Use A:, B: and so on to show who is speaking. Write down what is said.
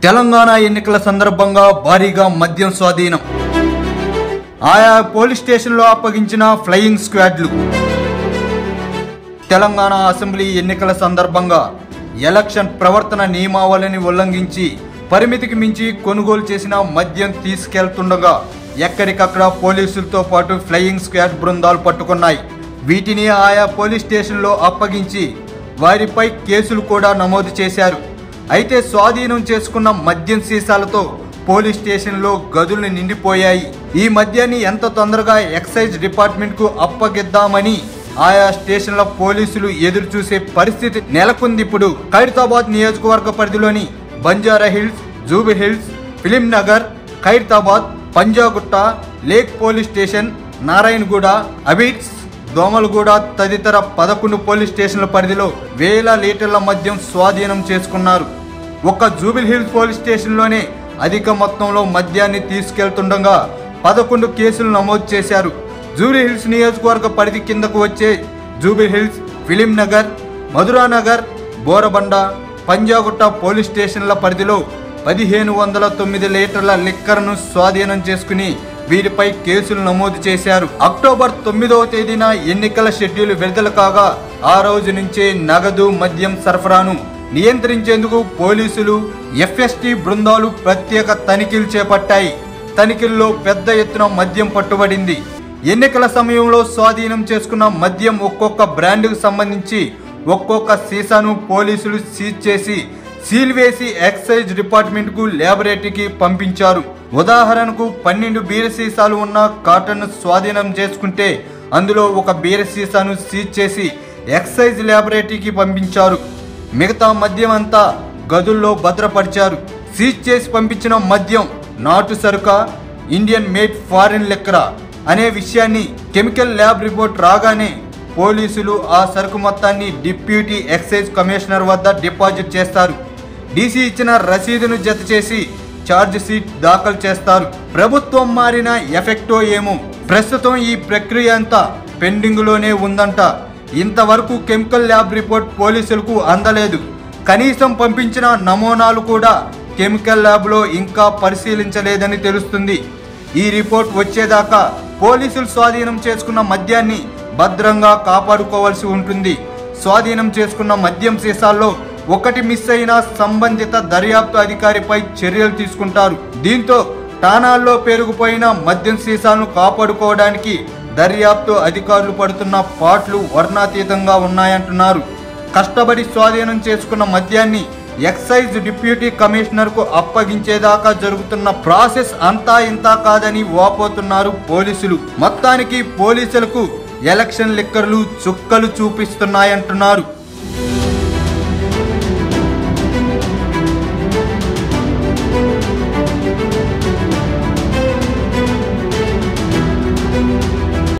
A: తెలంగాణ ఎన్నికల సందర్భంగా భారీగా మద్యం స్వాధీనం. ఆయా పోలీస్ స్టేషన్లో అప్పగించిన ఫ్లయింగ్ స్క్వాడ్లు. తెలంగాణ అసెంబ్లీ ఎన్నికల సందర్భంగా ఎలక్షన్ ప్రవర్తన నియమావళిని ఉల్లంఘించి పరిమితికి మించి కొనుగోలు చేసిన మద్యం తీసుకెళ్తుండగా ఎక్కడికక్కడ పోలీసులతో పాటు ఫ్లయింగ్ స్క్వాడ్ బృందాలు పట్టుకున్నాయి. వీటిని ఆయా పోలీస్ స్టేషన్లో అప్పగించి వారిపై కేసులు కూడా నమోదు చేశారు. అయితే స్వాధీనం చేసుకున్న మద్యం సీసాలతో పోలీస్ స్టేషన్లో గదులు నిండిపోయాయి. ఈ మద్యాన్ని ఎంత తొందరగా ఎక్సైజ్ డిపార్ట్మెంట్కు అప్పగిద్దామని ఆయా స్టేషన్ల పోలీసులు ఎదురు చూసే పరిస్థితి నెలకొంది. ఇప్పుడు ఖైరతాబాద్ నియోజకవర్గ పరిధిలోని Banjara Hills, Jubilee Hills, Film Nagar, Khairatabad, Panjagutta, lake police station, Narayanguda, Abids, Domalguda తదితర 11 పోలీస్ స్టేషన్ల పరిధిలో వేల లీటర్ల మద్యం స్వాధీనం చేసుకున్నారు. ఒక్క జూబిలీ హిల్స్ పోలీస్ స్టేషన్లోనే అధిక మొత్తంలో మద్యాన్ని తీసుకెళ్తుండగా 11 కేసులు నమోదు చేశారు. జూబిలీ హిల్స్ నియోజకవర్గ పరిధి కిందకు వచ్చే jubilee Hills, Film Nagar, Madhuranagar, Borabanda, Panjagutta police స్టేషన్ల పరిధిలో 1509 లీటర్ల లిక్కర్ను స్వాధీనం చేసుకుని వీరిపై కేసులు నమోదు చేశారు. అక్టోబర్ 9వ తేదీన ఎన్నికల షెడ్యూల్ విడుదల కాగా ఆ రోజు నుంచే నగదు మద్యం సరఫరాను నియంత్రించేందుకు పోలీసులు, ఎఫ్ఎస్టీ బృందాలు ప్రత్యేక తనిఖీలు చేపట్టాయి. తనిఖీల్లో పెద్ద ఎత్తున మద్యం పట్టుబడింది. ఎన్నికల సమయంలో స్వాధీనం చేసుకున్న మద్యం ఒక్కొక్క బ్రాండ్కు సంబంధించి ఒక్కొక్క సీసాను పోలీసులు సీజ్ చేసి సీల్ వేసి ఎక్సైజ్ డిపార్ట్మెంట్కు ల్యాబొరేటరీకి పంపించారు. ఉదాహరణకు 12 బీర సీసాలు ఉన్న కాటన్ స్వాధీనం చేసుకుంటే అందులో ఒక బీర సీసాను సీజ్ చేసి ఎక్సైజ్ ల్యాబొరేటరీకి పంపించారు. మిగతా మద్యం అంతా గదుల్లో భద్రపరిచారు. సీజ్ చేసి పంపించిన మద్యం నాటు సరుక, ఇండియన్ మేడ్ ఫారిన్ లిక్కరా అనే విషయాన్ని కెమికల్ ల్యాబ్ రిపోర్ట్ రాగానే పోలీసులు ఆ సరుకు మొత్తాన్ని డిప్యూటీ ఎక్సైజ్ కమిషనర్ వద్ద డిపాజిట్ చేస్తారు. డీసీ ఇచ్చిన రసీదును జత చేసి ఛార్జ్ షీట్ దాఖలు చేస్తారు. ప్రభుత్వం మారిన ఎఫెక్టో ఏమో ప్రస్తుతం ఈ ప్రక్రియ అంతా పెండింగ్లోనే ఉందంట. ఇంతవరకు కెమికల్ ల్యాబ్ రిపోర్ట్ పోలీసులకు అందలేదు. కనీసం పంపించిన నమూనాలు కూడా కెమికల్ ల్యాబ్లో ఇంకా పరిశీలించలేదని తెలుస్తుంది. ఈ రిపోర్ట్ వచ్చేదాకా పోలీసులు స్వాధీనం చేసుకున్న మద్యాన్ని భద్రంగా కాపాడుకోవాల్సి ఉంటుంది. స్వాధీనం చేసుకున్న మద్యం సీసాల్లో ఒకటి మిస్ అయినా సంబంధిత దర్యాప్తు అధికారిపై చర్యలు తీసుకుంటారు. దీంతో ఠాణాల్లో పేరుకుపోయిన మద్యం సీసాలను కాపాడుకోవడానికి దర్యాప్తు అధికారులు పడుతున్న పాట్లు వర్ణాతీతంగా ఉన్నాయంటున్నారు. కష్టపడి స్వాధీనం చేసుకున్న మద్యాన్ని ఎక్సైజ్ డిప్యూటీ కమిషనర్కు అప్పగించేదాకా జరుగుతున్న ప్రాసెస్ అంతా ఇంతా కాదని వాపోతున్నారు పోలీసులు. మొత్తానికి పోలీసులకు ఎలక్షన్ లిక్కర్లు చుక్కలు చూపిస్తున్నాయంటున్నారు.